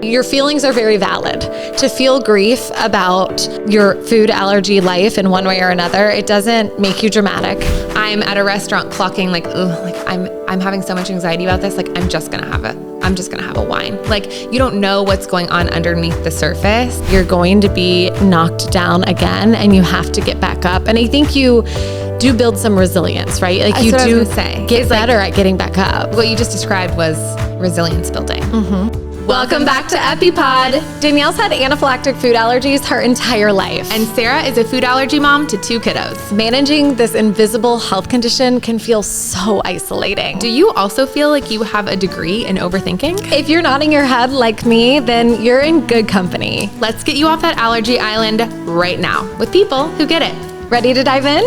Your feelings are very valid. To feel grief about your food allergy life in one way or another, it doesn't make you dramatic. I'm at a restaurant clocking I'm having so much anxiety about this. I'm just gonna have a wine. You don't know what's going on underneath the surface. You're going to be knocked down again and you have to get back up. And I think you do build some resilience, right? That's you what do I was gonna say. Get better at getting back up. What you just described was resilience building. Mm-hmm. Welcome back to EpiPod. Danielle's had anaphylactic food allergies her entire life. And Sarah is a food allergy mom to 2 kiddos. Managing this invisible health condition can feel so isolating. Do you also feel like you have a degree in overthinking? If you're nodding your head like me, then you're in good company. Let's get you off that allergy island right now with people who get it. Ready to dive in?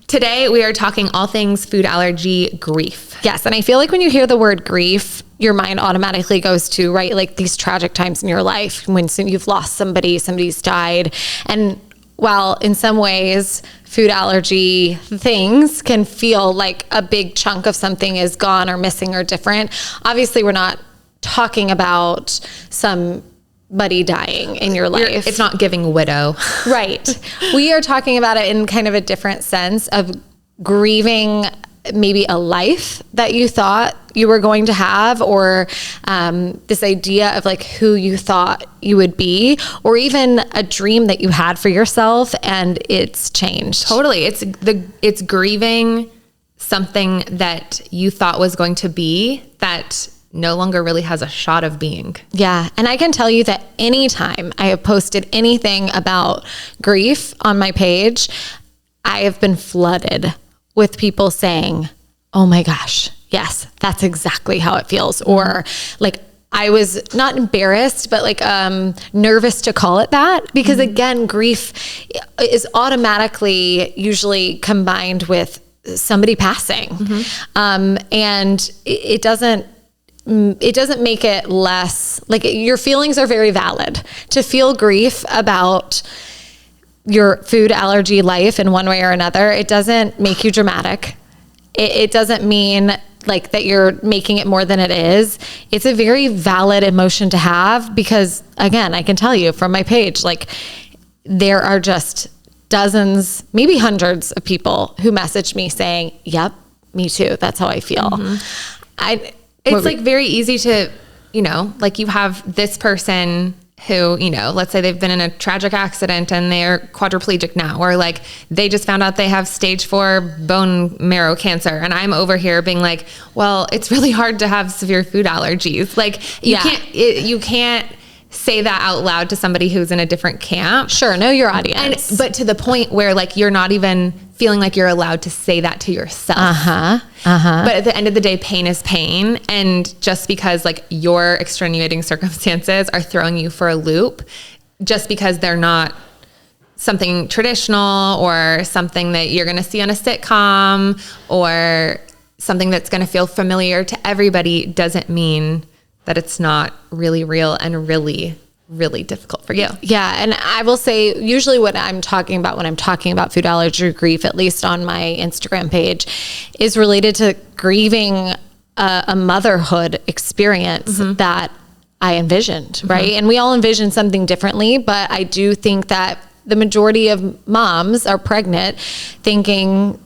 Today, we are talking all things food allergy grief. Yes, and I feel like when you hear the word grief, your mind automatically goes to, right, these tragic times in your life when you've lost somebody's died. And while in some ways food allergy things can feel like a big chunk of something is gone or missing or different, obviously we're not talking about somebody dying in your life. It's not giving widow. Right. We are talking about it in kind of a different sense of grieving maybe a life that you thought you were going to have, or this idea of who you thought you would be, or even a dream that you had for yourself and it's changed. Totally. It's grieving something that you thought was going to be that no longer really has a shot of being. Yeah. And I can tell you that anytime I have posted anything about grief on my page, I have been flooded with people saying, oh my gosh, yes, that's exactly how it feels. Or I was not embarrassed, but nervous to call it that, because again, grief is automatically usually combined with somebody passing. And it doesn't make it less, your feelings are very valid. To feel grief about your food allergy life in one way or another, it doesn't make you dramatic. It doesn't mean that you're making it more than it is. It's a very valid emotion to have, because again, I can tell you from my page, there are just dozens, maybe hundreds of people who message me saying, yep, me too. That's how I feel. It's very easy to, you have this person who, let's say they've been in a tragic accident and they're quadriplegic now, or they just found out they have stage 4 bone marrow cancer. And I'm over here being well, it's really hard to have severe food allergies. You can't say that out loud to somebody who's in a different camp. Sure. Know your audience. But to the point where you're not even feeling like you're allowed to say that to yourself. But at the end of the day, pain is pain. And just because your extenuating circumstances are throwing you for a loop, just because they're not something traditional or something that you're going to see on a sitcom or something that's going to feel familiar to everybody, doesn't mean that it's not really real and really, really difficult for you. Yeah. And I will say, usually what I'm talking about when I'm talking about food allergy grief, at least on my Instagram page, is related to grieving a motherhood experience that I envisioned, right? And we all envision something differently, but I do think that the majority of moms are pregnant thinking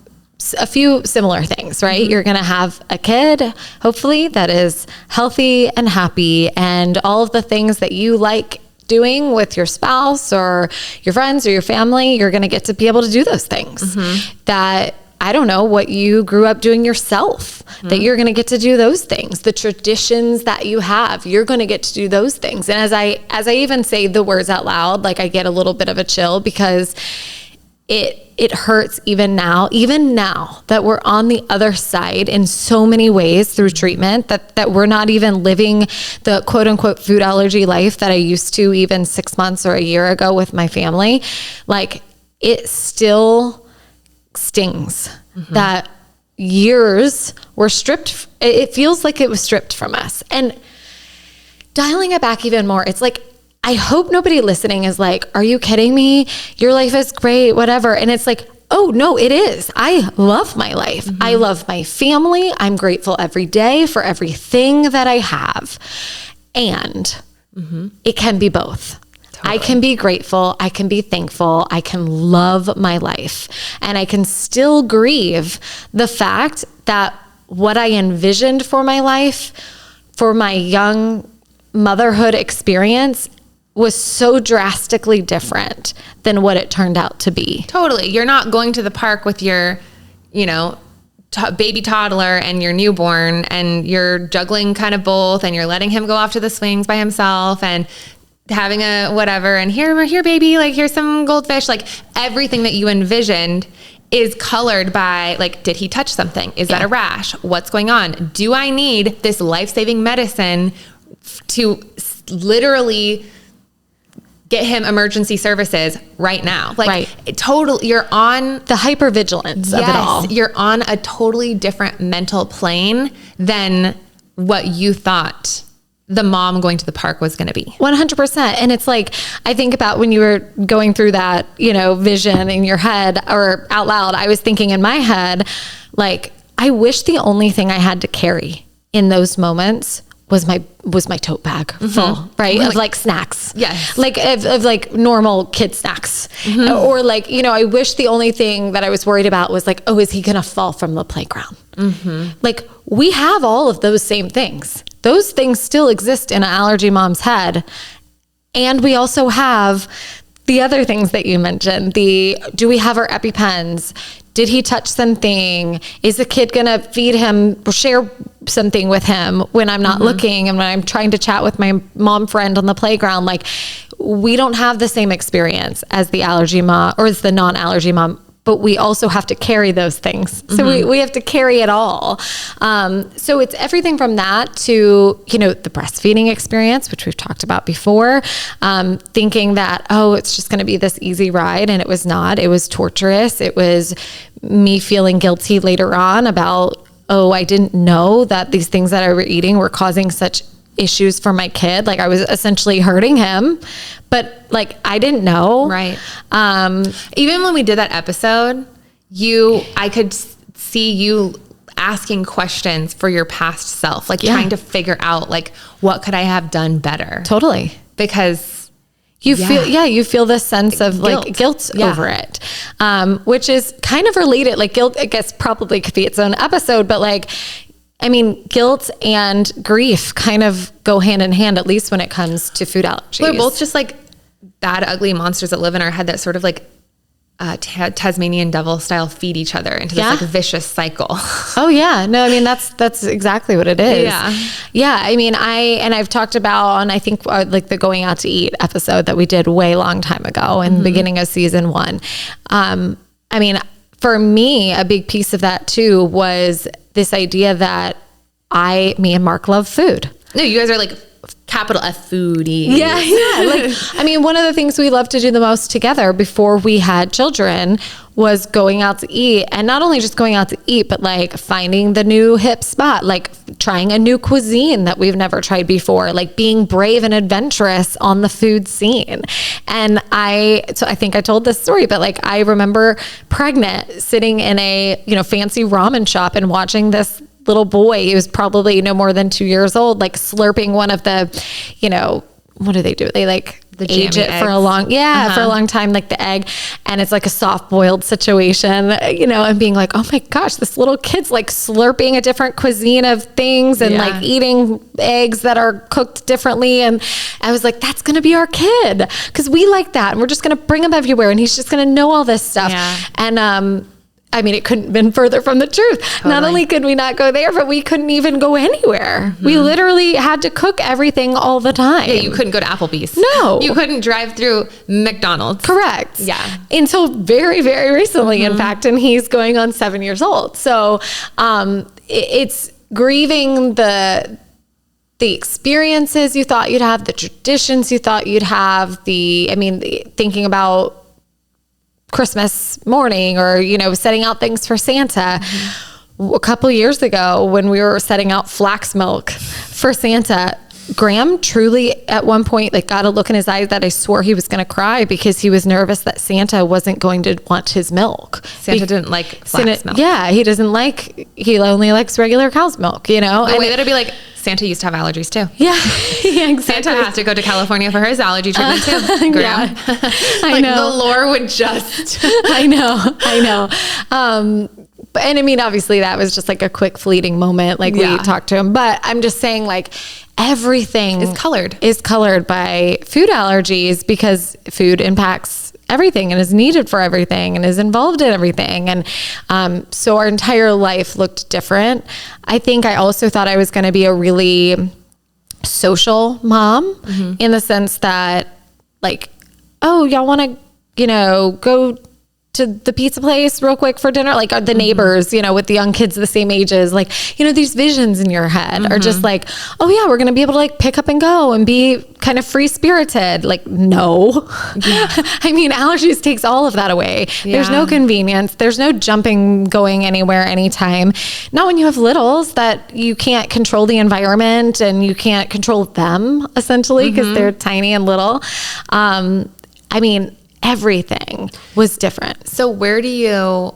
a few similar things, right? You're going to have a kid, hopefully, that is healthy and happy, and all of the things that you like doing with your spouse or your friends or your family, you're going to get to be able to do those things that, I don't know, what you grew up doing yourself, that you're going to get to do those things. The traditions that you have, you're going to get to do those things. And as I even say the words out loud, I get a little bit of a chill, because it hurts even now that we're on the other side in so many ways through treatment, that we're not even living the quote unquote food allergy life that I used to even 6 months or a year ago with my family. It still stings that years were stripped. It feels like it was stripped from us. And dialing it back even more, it's I hope nobody listening is are you kidding me? Your life is great, whatever. And it's oh no, it is. I love my life. I love my family. I'm grateful every day for everything that I have. And It can be both. Totally. I can be grateful. I can be thankful. I can love my life. And I can still grieve the fact that what I envisioned for my life, for my young motherhood experience, was so drastically different than what it turned out to be. Totally. You're not going to the park with your, baby toddler and your newborn, and you're juggling kind of both, and you're letting him go off to the swings by himself and having a whatever, and here baby, like here's some goldfish. Like everything that you envisioned is colored by, like, did he touch something? Is that a rash? What's going on? Do I need this life-saving medicine to literally get him emergency services right now? Like you're on the hypervigilance of it all. You're on a totally different mental plane than what you thought the mom going to the park was going to be. 100%. And it's like, I think about when you were going through that, vision in your head or out loud, I was thinking in my head, like, I wish the only thing I had to carry in those moments was my tote bag full, right? Of like snacks. Yes. Like of like normal kid snacks. Or like, I wish the only thing that I was worried about was like, oh, is he going to fall from the playground? Like we have all of those same things. Those things still exist in an allergy mom's head. And we also have the other things that you mentioned. Do we have our EpiPens? Did he touch something? Is the kid going to feed him, share something with him when I'm not looking and when I'm trying to chat with my mom friend on the playground? Like, we don't have the same experience as the allergy mom or as the non-allergy mom, but we also have to carry those things. So we have to carry it all. So it's everything from that to, the breastfeeding experience, which we've talked about before, thinking that, it's just going to be this easy ride. And it was not. It was torturous. It was me feeling guilty later on about, I didn't know that these things that I were eating were causing such issues for my kid. Like I was essentially hurting him, but like, I didn't know. Right. Even when we did that episode, I could see you asking questions for your past self, like trying to figure out like, what could I have done better? Totally. Because you feel this sense of guilt over it, which is kind of related. Like guilt, I guess probably could be its own episode, but like, guilt and grief kind of go hand in hand, at least when it comes to food allergies. We're both just like bad, ugly monsters that live in our head that sort of like Tasmanian devil style feed each other into this like vicious cycle. Oh yeah. No, that's exactly what it is. Yeah. I've talked about on, I think like the going out to eat episode that we did way long time ago in the beginning of season 1. For me, a big piece of that too was this idea that me and Mark love food. No, you guys are like capital F foodies. Yeah. Like, one of the things we loved to do the most together before we had children was going out to eat, and not only just going out to eat, but like finding the new hip spot, like trying a new cuisine that we've never tried before, like being brave and adventurous on the food scene. And I think I told this story, but like, I remember pregnant sitting in a, fancy ramen shop and watching this little boy, he was probably no more than 2 years old, like slurping one of the, what do? They like age it for a long, for a long time, like the egg. And it's like a soft boiled situation, and being like, oh my gosh, this little kid's like slurping a different cuisine of things and like eating eggs that are cooked differently. And I was like, that's going to be our kid. 'Cause we like that. And we're just going to bring him everywhere. And he's just going to know all this stuff. Yeah. And, it couldn't have been further from the truth. Totally. Not only could we not go there, but we couldn't even go anywhere. We literally had to cook everything all the time. Yeah, you couldn't go to Applebee's. No. You couldn't drive through McDonald's. Correct. Yeah. Until very, very recently, in fact, and he's going on 7 years old. So it's grieving the experiences you thought you'd have, the traditions you thought you'd have, thinking about Christmas morning or, setting out things for Santa. A couple years ago when we were setting out flax milk for Santa, Graham truly at one point like got a look in his eyes that I swore he was going to cry because he was nervous that Santa wasn't going to want his milk. Santa didn't like flax milk. Yeah, he only likes regular cow's milk, you know? The way that it'd be like, Santa used to have allergies too. Yeah, yeah, exactly. Santa has to go to California for his allergy treatment too. Graham. Yeah. I know. The lore would just. I know. And I mean, obviously that was just like a quick fleeting moment. Like we talked to him, but I'm just saying like everything is colored by food allergies because food impacts everything and is needed for everything and is involved in everything. And so our entire life looked different. I think I also thought I was going to be a really social mom in the sense that like, oh, y'all want to, go to the pizza place real quick for dinner, like the neighbors, with the young kids the same ages, like, these visions in your head are just like, oh yeah, we're going to be able to like pick up and go and be kind of free spirited. Like, no, I mean, allergies takes all of that away. Yeah. There's no convenience. There's no jumping, going anywhere, anytime. Not when you have littles that you can't control the environment and you can't control them essentially because they're tiny and little. I mean, everything was different. So where do you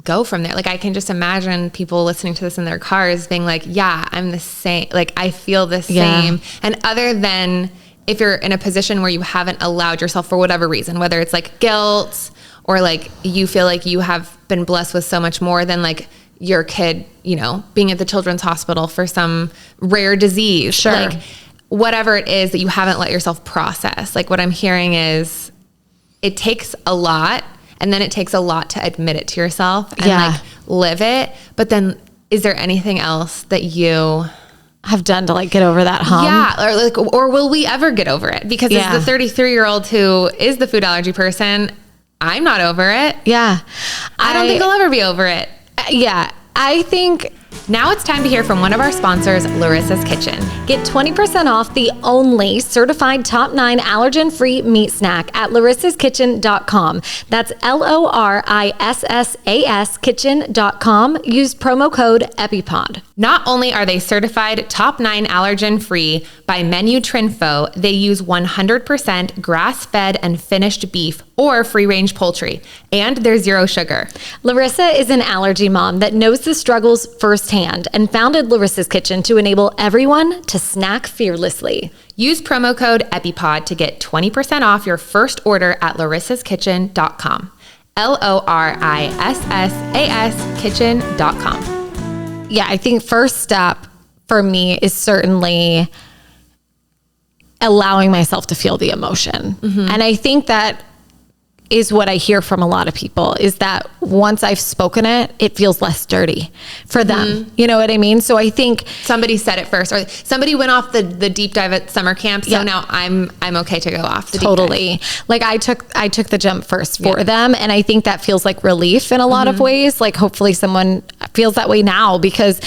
go from there? Like, I can just imagine people listening to this in their cars being like, yeah, I'm the same. Like, I feel the same. And other than if you're in a position where you haven't allowed yourself for whatever reason, whether it's like guilt or like you feel like you have been blessed with so much more than like your kid, being at the children's hospital for some rare disease. Sure. Like, whatever it is that you haven't let yourself process. Like, what I'm hearing is, it takes a lot, and then it takes a lot to admit it to yourself and like live it. But then is there anything else that you have done to like get over that hump? Yeah. Or will we ever get over it? Because as the 33-year-old who is the food allergy person, I'm not over it. Yeah. I don't think I'll ever be over it. Yeah. I think now it's time to hear from one of our sponsors, Lorissa's Kitchen. Get 20% off the only certified top 9 allergen-free meat snack at lorissaskitchen.com. That's LORISSAS kitchen.com. Use promo code EpiPod. Not only are they certified top 9 allergen-free by Menu Trinfo, they use 100% grass-fed and finished beef or free-range poultry, and they're zero sugar. Lorissa is an allergy mom that knows the struggles firsthand and founded Lorissa's Kitchen to enable everyone to snack fearlessly. Use promo code EpiPod to get 20% off your first order at lorissaskitchen.com. LORISSAS kitchen.com. Yeah, I think first step for me is certainly allowing myself to feel the emotion. And I think that is what I hear from a lot of people is that once I've spoken it, it feels less dirty for them. You know what I mean? So I think somebody said it first, or somebody went off the deep dive at summer camp. So now I'm okay to go off the deep dive. Like I took the jump first for them. And I think that feels like relief in a lot of ways. Like hopefully someone feels that way now, because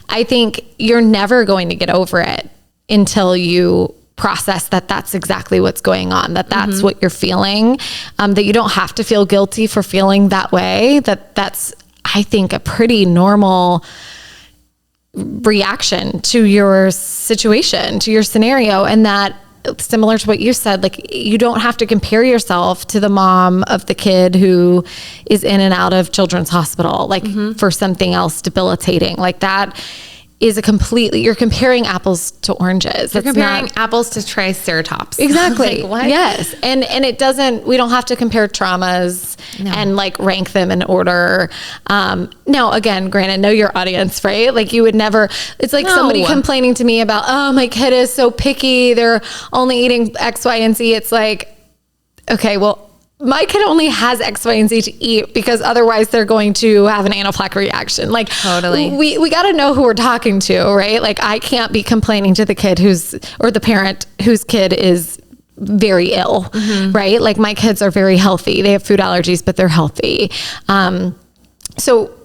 I think you're never going to get over it until you process that that's exactly what's going on, that's what you're feeling, that you don't have to feel guilty for feeling that way, that's, I think, a pretty normal reaction to your situation, to your scenario. And that, similar to what you said, like you don't have to compare yourself to the mom of the kid who is in and out of children's hospital, like for something else debilitating. Like that is you're comparing apples to oranges. You're comparing apples to Triceratops. Exactly. Like, what? Yes. And we don't have to compare traumas and like rank them in order. Now, again, granted, know your audience, right? Like you would never, it's like somebody complaining to me about, oh, my kid is so picky. They're only eating X, Y, and Z. It's like, okay, well, my kid only has X, Y, and Z to eat because otherwise they're going to have an anaphylactic reaction. Like totally. We got to know who we're talking to, right? Like I can't be complaining to the kid or the parent whose kid is very ill, right? Like my kids are very healthy. They have food allergies, but they're healthy. So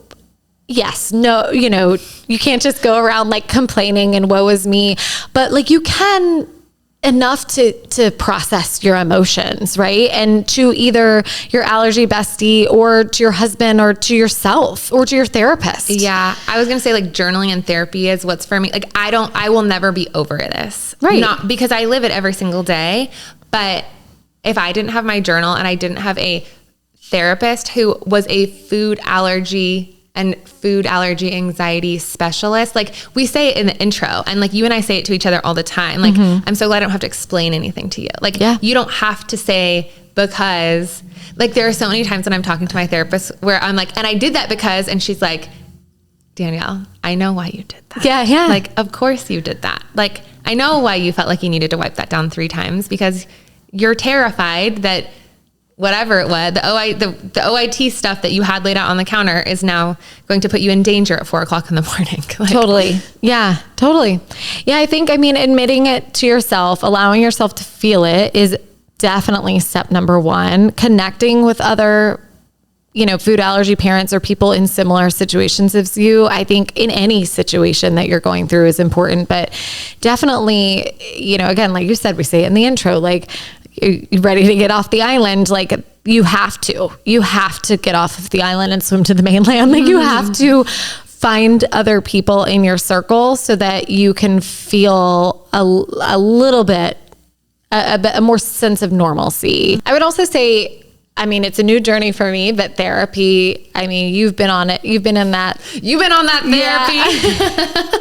yes, no, you can't just go around like complaining and woe is me, but like you can enough to process your emotions, right? And to either your allergy bestie or to your husband or to yourself or to your therapist. Yeah. I was going to say like journaling and therapy is what's for me. Like I will never be over this. Right. Not because I live it every single day, but if I didn't have my journal and I didn't have a therapist who was a food allergy and food allergy anxiety specialist. Like we say it in the intro and like you and I say it to each other all the time. Like, I'm so glad I don't have to explain anything to you. Like you don't have to say because like there are so many times when I'm talking to my therapist where I'm like, and I did that because, and she's like, Danielle, I know why you did that. Yeah. Yeah. Like, of course you did that. Like, I know why you felt like you needed to wipe that down 3 times because you're terrified that whatever it was, the OIT stuff that you had laid out on the counter is now going to put you in danger at 4:00 in the morning. Like, totally. Yeah, totally. Yeah. I think, admitting it to yourself, allowing yourself to feel it is definitely step number 1. Connecting with other, food allergy parents or people in similar situations as you, I think in any situation that you're going through is important, but definitely, again, like you said, we say it in the intro, like, you're ready to get off the island. Like you have to get off of the island and swim to the mainland. Like you have to find other people in your circle so that you can feel a little bit, a more sense of normalcy. I would also say, it's a new journey for me, but therapy, you've been on it. You've been on that therapy. Yeah.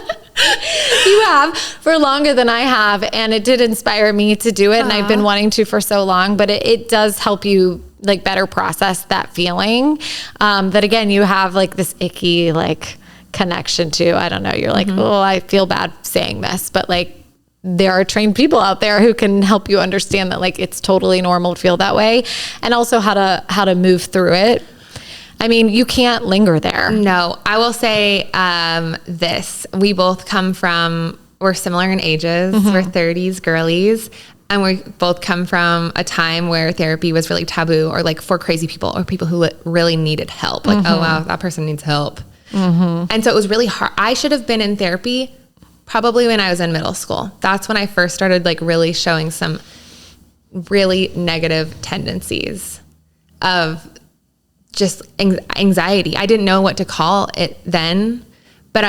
You have for longer than I have, and it did inspire me to do it. And I've been wanting to for so long, but it does help you like better process that feeling. That again, you have like this icky like connection to, I don't know, you're like, oh, I feel bad saying this, but like there are trained people out there who can help you understand that like it's totally normal to feel that way, and also how to move through it. You can't linger there. No, I will say this. We both we're similar in ages. We're 30s girlies. And we both come from a time where therapy was really taboo or like for crazy people or people who really needed help. Like, oh, wow, that person needs help. And so it was really hard. I should have been in therapy probably when I was in middle school. That's when I first started like really showing some really negative tendencies of just anxiety. I didn't know what to call it then, but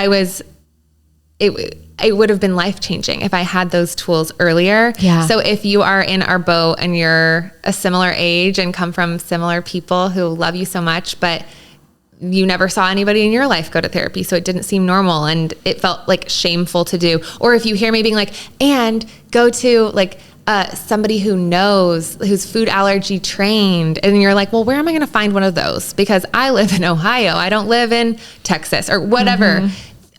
it would have been life-changing if I had those tools earlier. Yeah. So if you are in our boat and you're a similar age and come from similar people who love you so much, but you never saw anybody in your life go to therapy, so it didn't seem normal and it felt like shameful to do. Or if you hear me being like, and go to like somebody who's food allergy trained, and you're like, well, where am I going to find one of those? Because I live in Ohio. I don't live in Texas or whatever.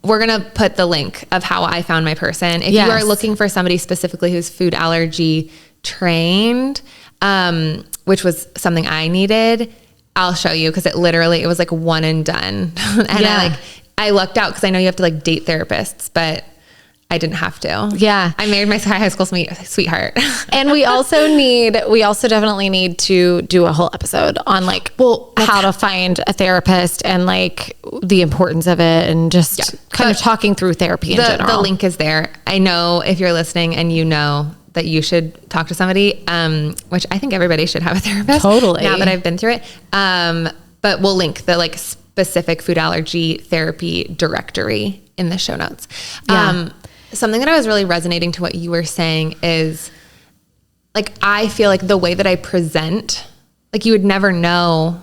We're going to put the link of how I found my person. If you are looking for somebody specifically who's food allergy trained, which was something I needed, I'll show you. Cause it was like one and done. And I lucked out cause I know you have to like date therapists, but I didn't have to. Yeah. I married my high school sweetheart. And we also definitely need to do a whole episode on like, how to find a therapist and like the importance of it and just kind of talking through therapy in general. The link is there. I know if you're listening and you know that you should talk to somebody, which I think everybody should have a therapist. Totally. Now that I've been through it. But we'll link the like specific food allergy therapy directory in the show notes. Yeah. Something that I was really resonating to what you were saying is like, I feel like the way that I present, like you would never know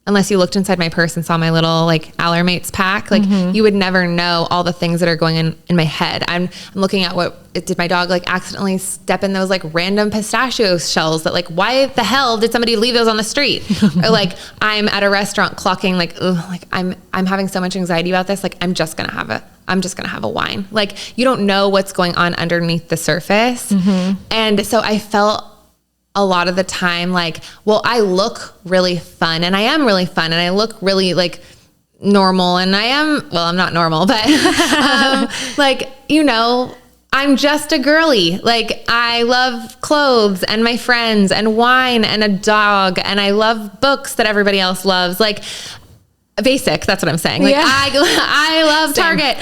unless you looked inside my purse and saw my little like Allermates pack, like you would never know all the things that are going in my head. I'm looking at did my dog like accidentally step in those like random pistachio shells that like, why the hell did somebody leave those on the street? Or like I'm at a restaurant clocking like, like I'm having so much anxiety about this. Like I'm just going to have a wine. Like you don't know what's going on underneath the surface. And so I felt a lot of the time like, well, I look really fun and I am really fun and I look really like normal and I'm not normal, but like, I'm just a girly. Like I love clothes and my friends and wine and a dog and I love books that everybody else loves. Like basic, that's what I'm saying. Like I love Target.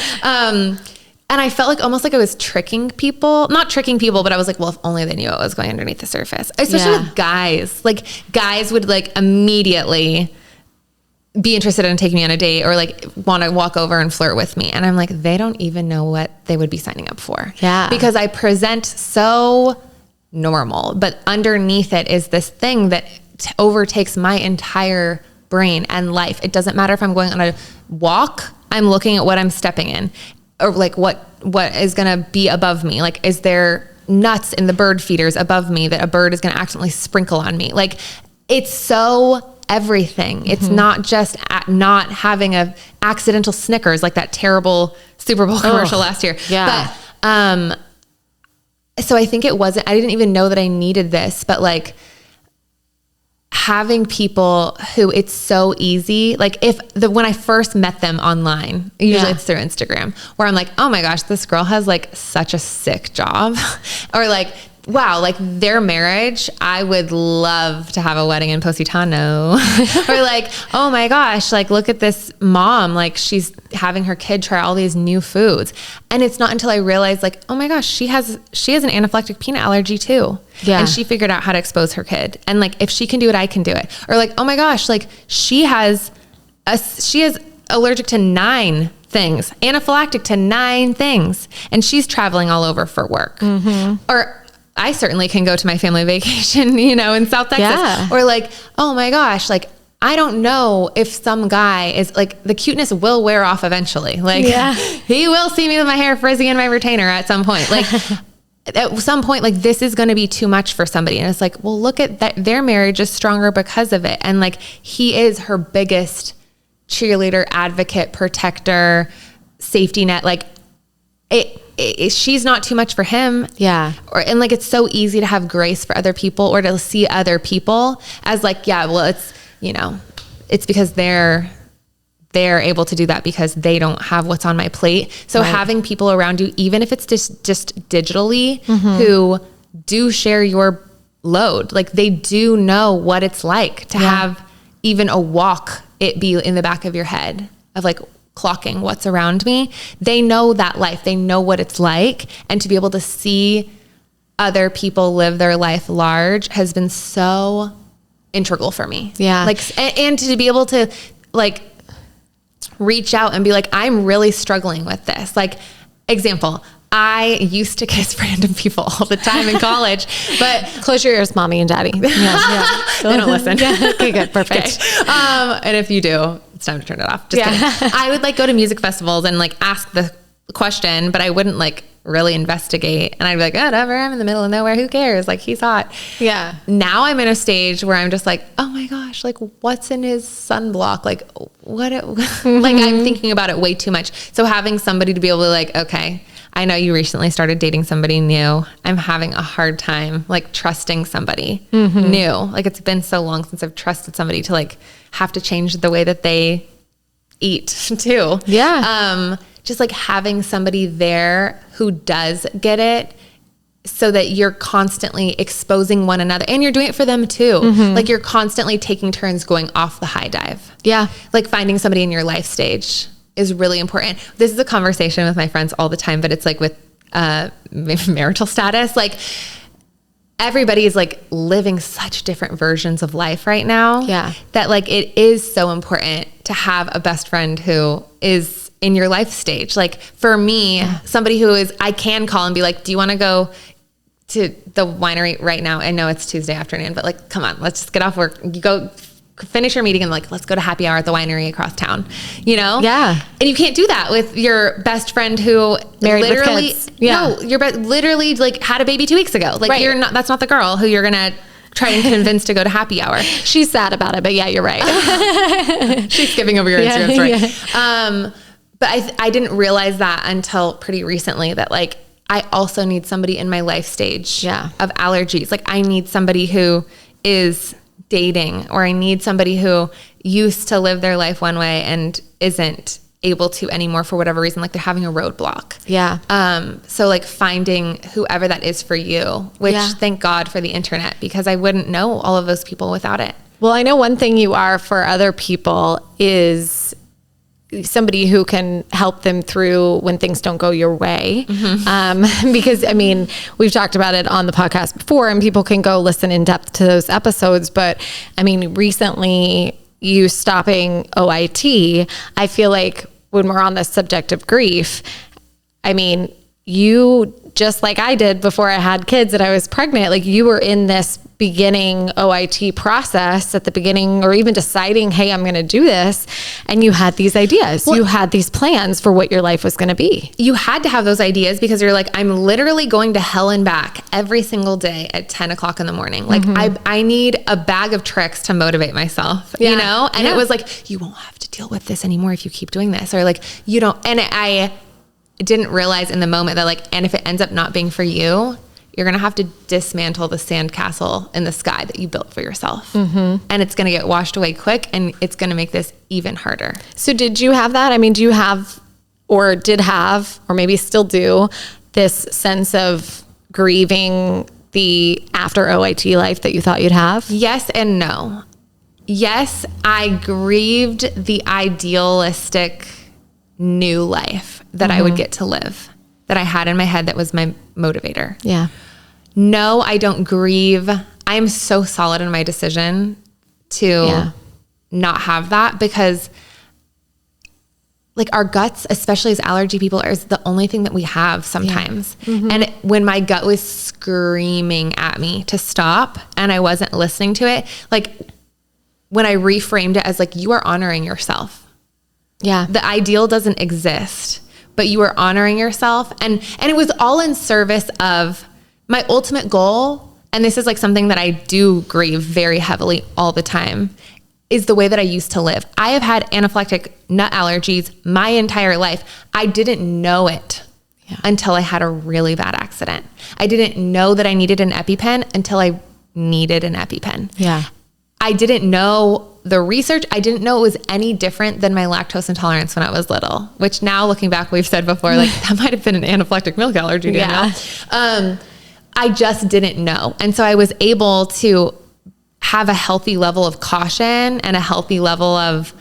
And I felt like almost like I was tricking people, not tricking people, but I was like, well, if only they knew what was going underneath the surface, especially with guys. Like guys would like immediately be interested in taking me on a date or like want to walk over and flirt with me. And I'm like, they don't even know what they would be signing up for. Yeah. Because I present so normal, but underneath it is this thing that overtakes my entire brain and life. It doesn't matter if I'm going on a walk, I'm looking at what I'm stepping in, or like what is going to be above me. Like, is there nuts in the bird feeders above me that a bird is going to accidentally sprinkle on me? Like, it's so everything. It's not just not having a accidental Snickers, like that terrible Super Bowl commercial last year. Yeah. But, so I think I didn't even know that I needed this, but like having people who it's so easy, like when I first met them online, usually it's through Instagram, where I'm like, oh my gosh, this girl has like such a sick job, or like, wow, like their marriage, I would love to have a wedding in Positano. Or like, oh my gosh, like look at this mom, like she's having her kid try all these new foods. And it's not until I realized like, oh my gosh, she has an anaphylactic peanut allergy too. Yeah. And she figured out how to expose her kid. And like, if she can do it, I can do it. Or like, oh my gosh, like she is allergic to 9 things, anaphylactic to 9 things. And she's traveling all over for work. Or I certainly can go to my family vacation, in South Texas. Yeah. Or like, oh my gosh, like, I don't know if some guy is like, the cuteness will wear off eventually. Like he will see me with my hair frizzy and my retainer at some point. Like at some point, like this is going to be too much for somebody. And it's like, well, look at that. Their marriage is stronger because of it. And like, he is her biggest cheerleader, advocate, protector, safety net. Like she's not too much for him. Yeah. And like, it's so easy to have grace for other people or to see other people as like, yeah, well, it's, it's because they're able to do that because they don't have what's on my plate. So having people around you, even if it's just digitally, who do share your load, like they do know what it's like to have even a walk, it be in the back of your head of like, clocking what's around me. They know that life. They know what it's like. And to be able to see other people live their life large has been so integral for me. Yeah. Like, and to be able to like reach out and be like, I'm really struggling with this. Like, example, I used to kiss random people all the time in college, but close your ears, mommy and daddy. Yeah. They don't listen. Yeah. Okay, good. Perfect. Okay. And if you do, it's time to turn it off. Just kidding. I would like go to music festivals and like ask the question, but I wouldn't like really investigate. And I'd be like, oh, whatever, I'm in the middle of nowhere. Who cares? Like he's hot. Yeah. Now I'm in a stage where I'm just like, oh my gosh, like what's in his sunblock? Like what, like I'm thinking about it way too much. So having somebody to be able to like, okay, I know you recently started dating somebody new. I'm having a hard time like trusting somebody new. Like it's been so long since I've trusted somebody to like have to change the way that they eat too. Yeah. Just like having somebody there who does get it so that you're constantly exposing one another and you're doing it for them too. Like you're constantly taking turns going off the high dive. Yeah. Like finding somebody in your life stage is really important. This is a conversation with my friends all the time, but it's like with marital status, like everybody is like living such different versions of life right now. Yeah. That like, it is so important to have a best friend who is in your life stage. Like for me, somebody who is, I can call and be like, do you want to go to the winery right now? I know it's Tuesday afternoon, but like, come on, let's just get off work. You go finish your meeting and like, let's go to happy hour at the winery across town, Yeah. And you can't do that with your best friend who married literally, with kids. Yeah. No, literally like had a baby 2 weeks ago. Like you're not, that's not the girl who you're going to try and convince to go to happy hour. She's sad about it, but yeah, you're right. She's skipping over your Instagram story. Yeah. But I didn't realize that until pretty recently that like, I also need somebody in my life stage of allergies. Like I need somebody who is dating, or I need somebody who used to live their life one way and isn't able to anymore for whatever reason, like they're having a roadblock. Yeah. So like finding whoever that is for you, which thank God for the internet, because I wouldn't know all of those people without it. Well, I know one thing you are for other people is somebody who can help them through when things don't go your way. Because I mean, we've talked about it on the podcast before, and people can go listen in depth to those episodes. But I mean, recently you stopping OIT, I feel like when we're on the subject of grief, I mean, you, just like I did before I had kids and I was pregnant, like you were in this beginning OIT process at the beginning, or even deciding, hey, I'm going to do this. And you had these ideas, you had these plans for what your life was going to be. You had to have those ideas because you're like, I'm literally going to hell and back every single day at 10 o'clock in the morning. Like I need a bag of tricks to motivate myself, you know? And it was like, you won't have to deal with this anymore if you keep doing this, or like, you don't. And I didn't realize in the moment that like, and if it ends up not being for you, you're going to have to dismantle the sandcastle in the sky that you built for yourself. And it's going to get washed away quick, and it's going to make this even harder. So did you have that? I mean, do you have, or did have, or maybe still do, this sense of grieving the after OIT life that you thought you'd have? Yes and no. Yes, I grieved the idealistic new life that I would get to live, that I had in my head that was my motivator. Yeah. No, I don't grieve. I am so solid in my decision to not have that, because like our guts, especially as allergy people, is the only thing that we have sometimes. And when my gut was screaming at me to stop and I wasn't listening to it, like when I reframed it as like, you are honoring yourself. Yeah. The ideal doesn't exist, but you are honoring yourself. And it was all in service of my ultimate goal. And this is like something that I do grieve very heavily all the time, is the way that I used to live. I have had anaphylactic nut allergies my entire life. I didn't know it until I had a really bad accident. I didn't know that I needed an EpiPen until I needed an EpiPen. Yeah. I didn't know the research. I didn't know it was any different than my lactose intolerance when I was little, which now looking back, we've said before, like that might've been an anaphylactic milk allergy. Danielle. I just didn't know. And so I was able to have a healthy level of caution and a healthy level of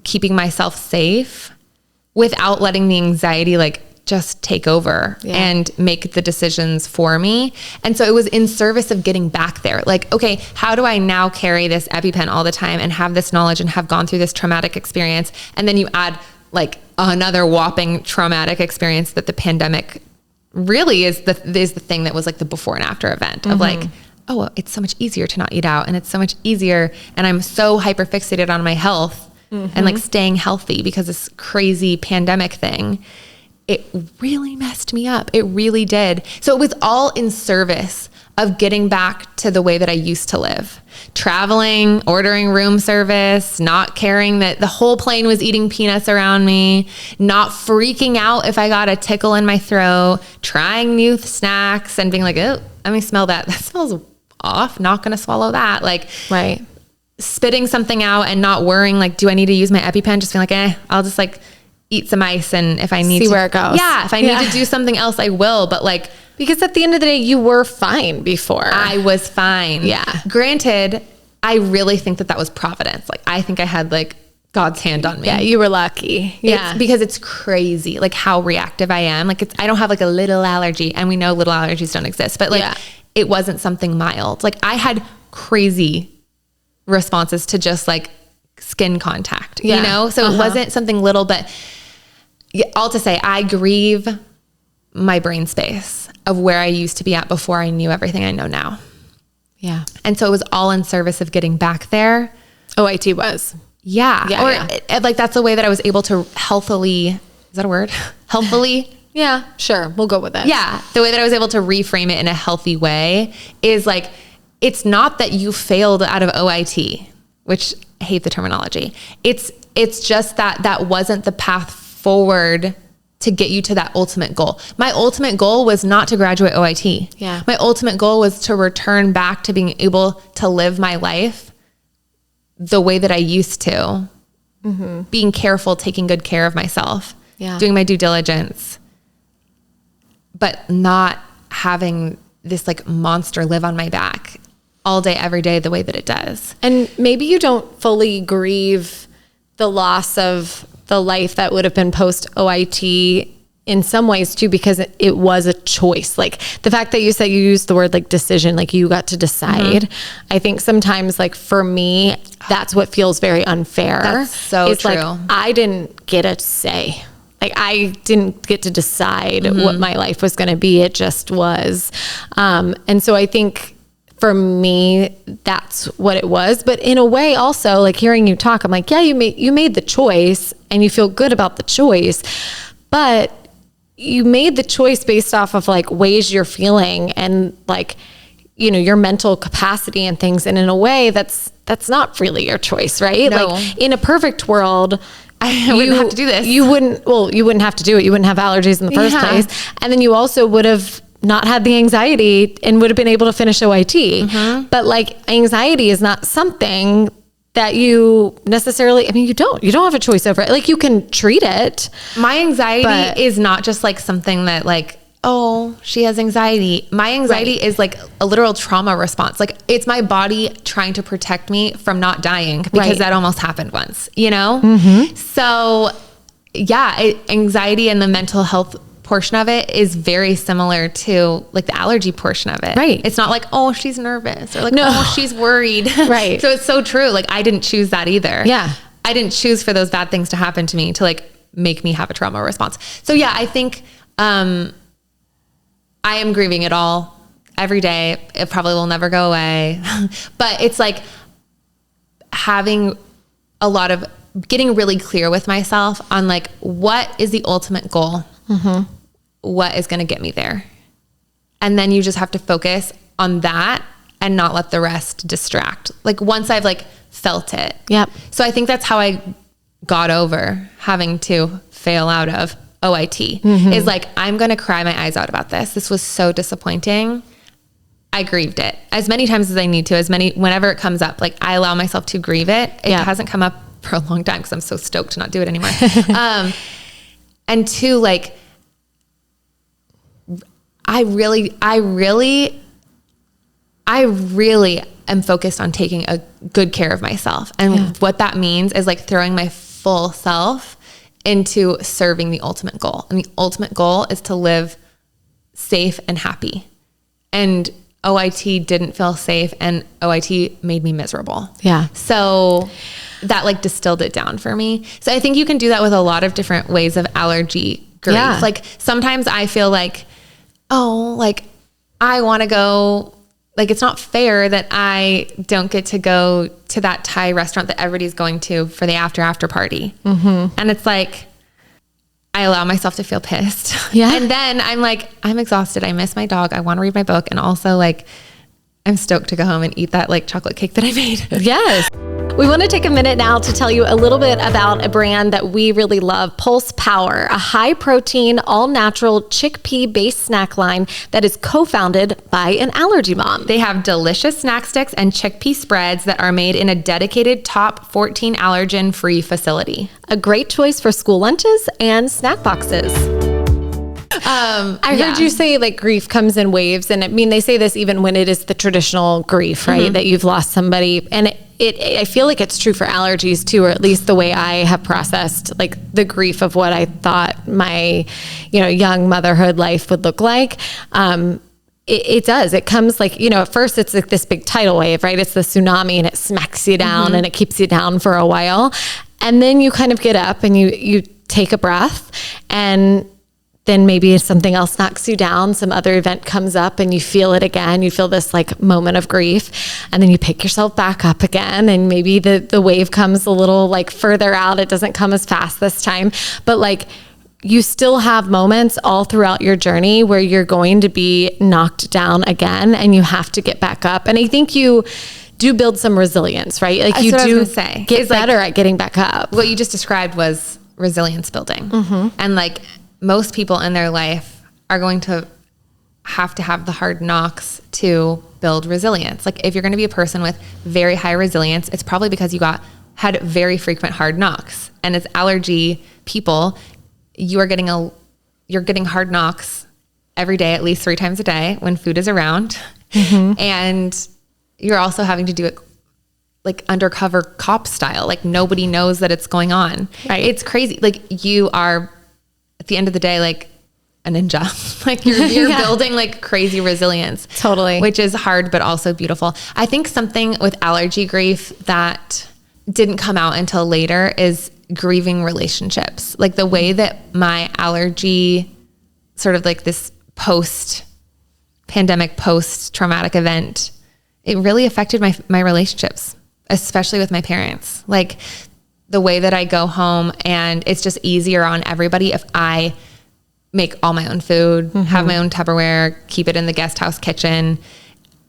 keeping myself safe without letting the anxiety like just take over and make the decisions for me. And so it was in service of getting back there. Like, okay, how do I now carry this EpiPen all the time and have this knowledge and have gone through this traumatic experience? And then you add like another whopping traumatic experience that the pandemic really is the thing that was like the before and after event of like, oh, well, it's so much easier to not eat out, and it's so much easier. And I'm so hyper fixated on my health and like staying healthy because this crazy pandemic thing. It really messed me up. It really did. So it was all in service of getting back to the way that I used to live. Traveling, ordering room service, not caring that the whole plane was eating peanuts around me, not freaking out if I got a tickle in my throat, trying new snacks and being like, oh, let me smell that. That smells off. Not going to swallow that. Like, spitting something out and not worrying, like, do I need to use my EpiPen? Just being like, I'll just like eat some ice, and if I need see where it goes. Yeah. If I need to do something else, I will. But like, because at the end of the day, you were fine before. I was fine. Yeah. Granted, I really think that was providence. Like, I think I had like God's hand on me. Yeah. You were lucky. Yeah. It's because it's crazy. Like how reactive I am. Like I don't have like a little allergy, and we know little allergies don't exist, but like it wasn't something mild. Like I had crazy responses to just like skin contact, you know? So it wasn't something little, but all to say, I grieve my brain space of where I used to be at before I knew everything I know now. Yeah. And so it was all in service of getting back there. OIT was. Yeah. Like that's the way that I was able to healthily, is that a word? Healthily? Yeah, sure. We'll go with it. Yeah. The way that I was able to reframe it in a healthy way is like, it's not that you failed out of OIT, which I hate the terminology. It's just that wasn't the path forward to get you to that ultimate goal. My ultimate goal was not to graduate OIT. Yeah. My ultimate goal was to return back to being able to live my life the way that I used to, being careful, taking good care of myself, doing my due diligence, but not having this like monster live on my back all day, every day, the way that it does. And maybe you don't fully grieve the loss of the life that would have been post OIT in some ways too, because it was a choice. Like the fact that you said you used the word like decision, like you got to decide. I think sometimes like for me, that's what feels very unfair. That's so it's true. Like I didn't get a say. Like I didn't get to decide what my life was going to be. It just was. And so I think for me, that's what it was. But in a way also, like hearing you talk, I'm like, yeah, you made the choice and you feel good about the choice, but you made the choice based off of like ways you're feeling and like, you know, your mental capacity and things. And in a way that's not really your choice, right? No. Like in a perfect world, I wouldn't have to do this. You wouldn't have to do it. You wouldn't have allergies in the first place. And then you also would have not had the anxiety and would have been able to finish OIT. But like anxiety is not something that you necessarily, I mean, you don't have a choice over it. Like you can treat it. My anxiety is not just like something that like, oh, she has anxiety. My anxiety is like a literal trauma response. Like it's my body trying to protect me from not dying because that almost happened once, you know? So yeah, anxiety and the mental health portion of it is very similar to like the allergy portion of it. Right. It's not like, oh, she's nervous or like, oh, she's worried. Right. So it's so true. Like I didn't choose that either. Yeah. I didn't choose for those bad things to happen to me to like make me have a trauma response. So yeah, I think, I am grieving it all every day. It probably will never go away, but it's like having a lot of getting really clear with myself on like, what is the ultimate goal? What is going to get me there? And then you just have to focus on that and not let the rest distract. Like once I've like felt it. Yep. So I think that's how I got over having to fail out of OIT is like, I'm going to cry my eyes out about this. This was so disappointing. I grieved it as many times as I need to, whenever it comes up, like I allow myself to grieve it. It hasn't come up for a long time because I'm so stoked to not do it anymore. And two, like, I really am focused on taking a good care of myself. And what that means is like throwing my full self into serving the ultimate goal. And the ultimate goal is to live safe and happy. And OIT didn't feel safe and OIT made me miserable. Yeah. So that like distilled it down for me. So I think you can do that with a lot of different ways of allergy grief. Yeah. Like sometimes I feel like, oh, like I want to go, like it's not fair that I don't get to go to that Thai restaurant that everybody's going to for the after party. And it's like, I allow myself to feel pissed. Yeah. And then I'm like, I'm exhausted. I miss my dog. I want to read my book. And also like, I'm stoked to go home and eat that like chocolate cake that I made. Yes. We want to take a minute now to tell you a little bit about a brand that we really love, Pulse Power, a high protein, all natural chickpea based snack line that is co-founded by an allergy mom. They have delicious snack sticks and chickpea spreads that are made in a dedicated top 14 allergen free facility. A great choice for school lunches and snack boxes. I heard you say like grief comes in waves. And I mean, they say this even when it is the traditional grief, right? That you've lost somebody. And I feel like it's true for allergies too, or at least the way I have processed like the grief of what I thought my, young motherhood life would look like. It does. It comes like, at first it's like this big tidal wave, right? It's the tsunami and it smacks you down and it keeps you down for a while. And then you kind of get up and you take a breath, and then maybe something else knocks you down, some other event comes up and you feel it again. You feel this like moment of grief, and then you pick yourself back up again, and maybe the wave comes a little like further out. It doesn't come as fast this time, but like you still have moments all throughout your journey where you're going to be knocked down again and you have to get back up. And I think you do build some resilience, right? Like you do get better at getting back up. What you just described was resilience building. And like, most people in their life are going to have the hard knocks to build resilience. Like if you're going to be a person with very high resilience, it's probably because you had very frequent hard knocks. And as allergy people, you're getting hard knocks every day, at least 3 times a day when food is around. And you're also having to do it like undercover cop style. Like nobody knows that it's going on. Right. It's crazy. Like you are at the end of the day, like a ninja, like you're Yeah. building like crazy resilience. Totally. Which is hard, but also beautiful. I think something with allergy grief that didn't come out until later is grieving relationships. Like the way that my allergy sort of like this post-pandemic, post-traumatic event, it really affected my relationships, especially with my parents. Like the way that I go home, and it's just easier on everybody if I make all my own food, have my own Tupperware, keep it in the guest house kitchen.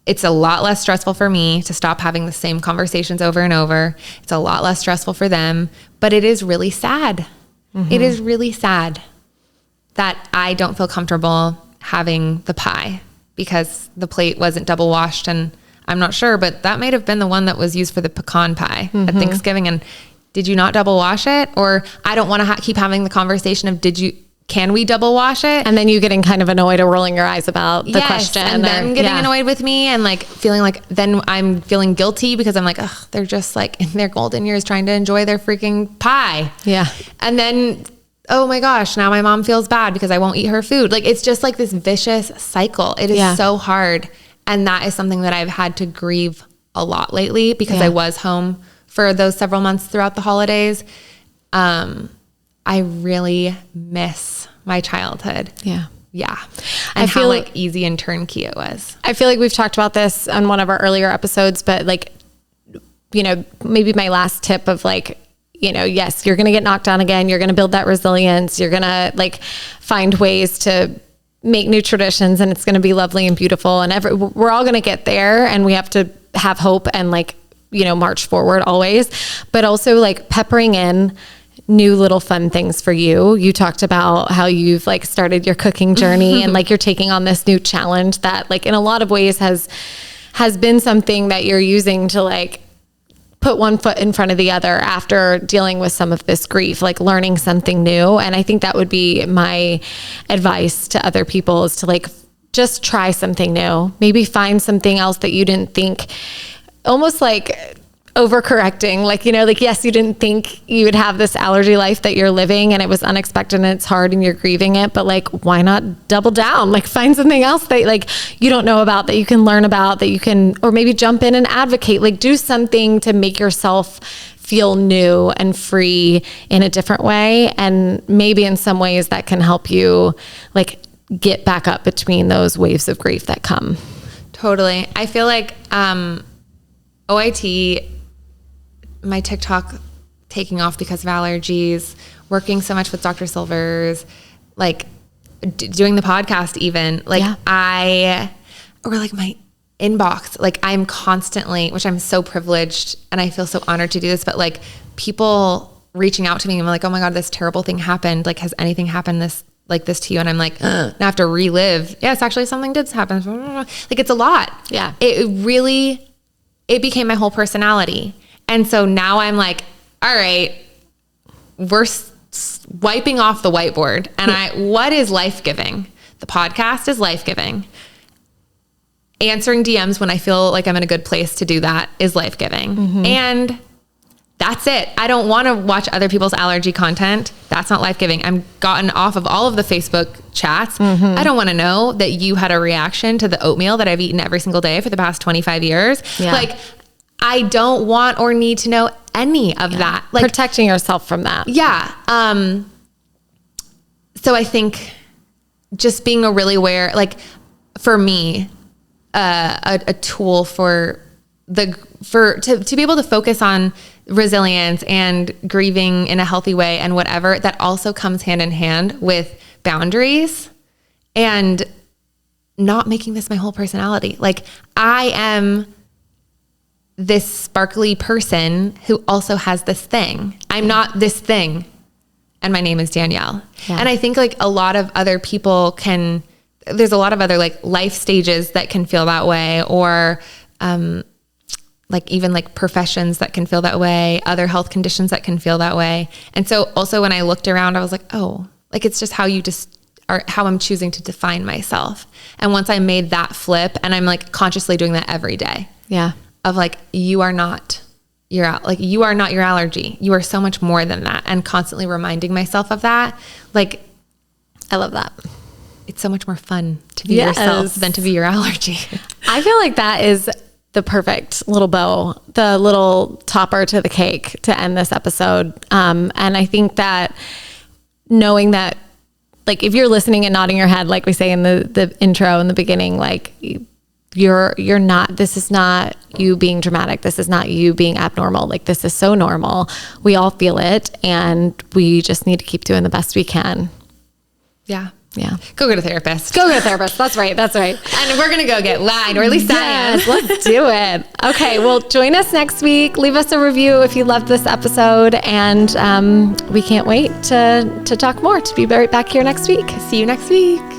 It's a lot less stressful for me to stop having the same conversations over and over. It's a lot less stressful for them, but it is really sad. It is really sad that I don't feel comfortable having the pie because the plate wasn't double washed, and I'm not sure, but that might have been the one that was used for the pecan pie at Thanksgiving. And did you not double wash it? Or I don't want to keep having the conversation of can we double wash it? And then you getting kind of annoyed or rolling your eyes about the question. And then getting annoyed with me and like feeling like then I'm feeling guilty because I'm like, ugh, they're just like in their golden years trying to enjoy their freaking pie. Yeah. And then, oh my gosh, now my mom feels bad because I won't eat her food. Like it's just like this vicious cycle. It is so hard. And that is something that I've had to grieve a lot lately because I was home for those several months throughout the holidays. I really miss my childhood. Yeah. Yeah. And how like easy and turnkey it was. I feel like we've talked about this on one of our earlier episodes, but like, you know, maybe my last tip of like, you know, yes, you're going to get knocked down again. You're going to build that resilience. You're going to like find ways to make new traditions, and it's going to be lovely and beautiful. And we're all going to get there, and we have to have hope and like, you know, march forward always, but also like peppering in new little fun things for you. You talked about how you've like started your cooking journey and like you're taking on this new challenge that like in a lot of ways has been something that you're using to like put one foot in front of the other after dealing with some of this grief, like learning something new. And I think that would be my advice to other people is to like, just try something new, maybe find something else that you didn't think, almost like overcorrecting, like, you know, like, yes, you didn't think you would have this allergy life that you're living and it was unexpected and it's hard and you're grieving it, but like, why not double down? Like find something else that like you don't know about, that you can learn about, that you can, or maybe jump in and advocate, like do something to make yourself feel new and free in a different way. And maybe in some ways that can help you like get back up between those waves of grief that come. Totally. I feel like, OIT, my TikTok taking off because of allergies, working so much with Dr. Silvers, like doing the podcast even, like or like my inbox, like I'm constantly, which I'm so privileged and I feel so honored to do this, but like people reaching out to me and I'm like, oh my God, this terrible thing happened. Like, has anything happened this to you? And I'm like, now I have to relive. Yes, actually something did happen. Like it's a lot. Yeah. It became my whole personality. And so now I'm like, all right, we're wiping off the whiteboard. And what is life-giving? The podcast is life-giving. Answering DMs when I feel like I'm in a good place to do that is life-giving. And that's it. I don't want to watch other people's allergy content. That's not life-giving. I'm gotten off of all of the Facebook chats. I don't want to know that you had a reaction to the oatmeal that I've eaten every single day for the past 25 years. Yeah. Like, I don't want or need to know any of that. Like protecting yourself from that. Yeah. So I think just being really aware, like for me, a tool to be able to focus on resilience and grieving in a healthy way and whatever, that also comes hand in hand with boundaries and not making this my whole personality. Like I am this sparkly person who also has this thing. I'm not this thing. And my name is Danielle. Yeah. And I think like a lot of other people there's a lot of other like life stages that can feel that way, or like even like professions that can feel that way, other health conditions that can feel that way. And so also when I looked around, I was like, oh, like it's just how I'm choosing to define myself. And once I made that flip, and I'm like consciously doing that every day. Yeah. Of like, you are not like you are not your allergy. You are so much more than that. And constantly reminding myself of that. Like, I love that. It's so much more fun to be yourself than to be your allergy. I feel like that is the perfect little bow, the little topper to the cake to end this episode. And I think that knowing that, like, if you're listening and nodding your head, like we say in the intro in the beginning, like you're not, this is not you being dramatic. This is not you being abnormal. Like, this is so normal. We all feel it, and we just need to keep doing the best we can. Yeah. Yeah. Go get a therapist. Go get a therapist. That's right. That's right. And we're going to go get lined, or at least I am. Yes, let's do it. Okay. Well, join us next week. Leave us a review if you loved this episode. And we can't wait to talk more, to be right back here next week. See you next week.